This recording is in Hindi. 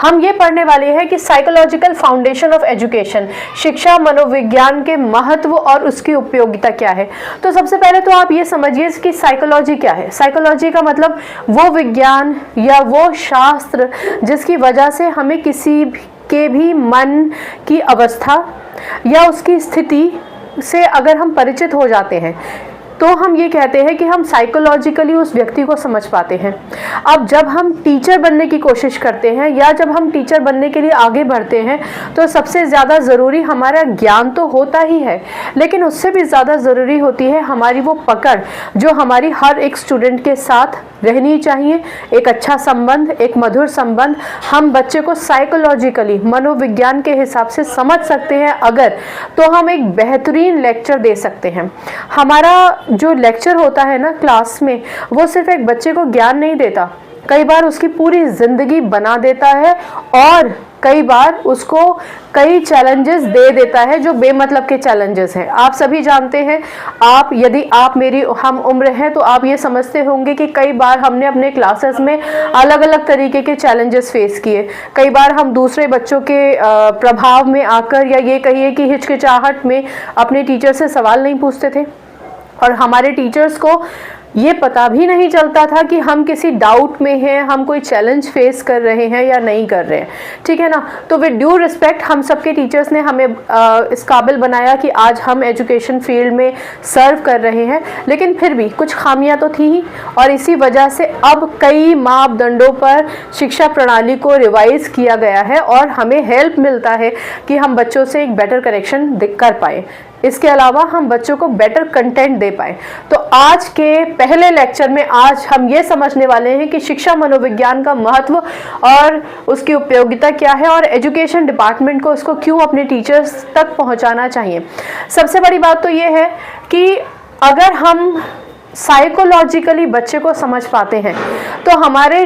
हम ये पढ़ने वाले हैं कि साइकोलॉजिकल फाउंडेशन ऑफ एजुकेशन, शिक्षा मनोविज्ञान के महत्व और उसकी उपयोगिता क्या है। तो सबसे पहले तो आप ये समझिए कि साइकोलॉजी क्या है। साइकोलॉजी का मतलब वो विज्ञान या वो शास्त्र जिसकी वजह से हमें किसी के भी मन की अवस्था या उसकी स्थिति से अगर हम परिचित हो जाते हैं तो हम ये कहते हैं कि हम साइकोलॉजिकली उस व्यक्ति को समझ पाते हैं। अब जब हम टीचर बनने की कोशिश करते हैं या जब हम टीचर बनने के लिए आगे बढ़ते हैं तो सबसे ज़्यादा ज़रूरी हमारा ज्ञान तो होता ही है, लेकिन उससे भी ज़्यादा ज़रूरी होती है हमारी वो पकड़ जो हमारी हर एक स्टूडेंट के साथ रहनी चाहिए। एक अच्छा संबंध, एक मधुर संबंध हम बच्चे को साइकोलॉजिकली मनोविज्ञान के हिसाब से समझ सकते हैं अगर, तो हम एक बेहतरीन लेक्चर दे सकते हैं। हमारा जो लेक्चर होता है ना क्लास में, वो सिर्फ एक बच्चे को ज्ञान नहीं देता, कई बार उसकी पूरी जिंदगी बना देता है और कई बार उसको कई चैलेंजेस दे देता है जो बेमतलब के चैलेंजेस हैं। आप सभी जानते हैं, यदि आप मेरी हम उम्र है तो आप ये समझते होंगे कि कई बार हमने अपने क्लासेस में अलग अलग तरीके के चैलेंजेस फेस किए। कई बार हम दूसरे बच्चों के प्रभाव में आकर या ये कहिए कि हिचकिचाहट में अपने टीचर से सवाल नहीं पूछते थे और हमारे टीचर्स को ये पता भी नहीं चलता था कि हम किसी डाउट में हैं, हम कोई चैलेंज फेस कर रहे हैं या नहीं कर रहे हैं, ठीक है ना। तो विद ड्यू रिस्पेक्ट हम सबके टीचर्स ने हमें इस काबिल बनाया कि आज हम एजुकेशन फील्ड में सर्व कर रहे हैं, लेकिन फिर भी कुछ खामियां तो थी ही और इसी वजह से अब कई मापदंडों पर शिक्षा प्रणाली को रिवाइज किया गया है और हमें हेल्प मिलता है कि हम बच्चों से एक बेटर कनेक्शन कर पाए। इसके अलावा हम बच्चों को बेटर कंटेंट दे पाए। तो आज के पहले लेक्चर में आज हम ये समझने वाले हैं कि शिक्षा मनोविज्ञान का महत्व और उसकी उपयोगिता क्या है और एजुकेशन डिपार्टमेंट को उसको क्यों अपने टीचर्स तक पहुंचाना चाहिए। सबसे बड़ी बात तो ये है कि अगर हम साइकोलॉजिकली बच्चे को समझ पाते हैं तो हमारे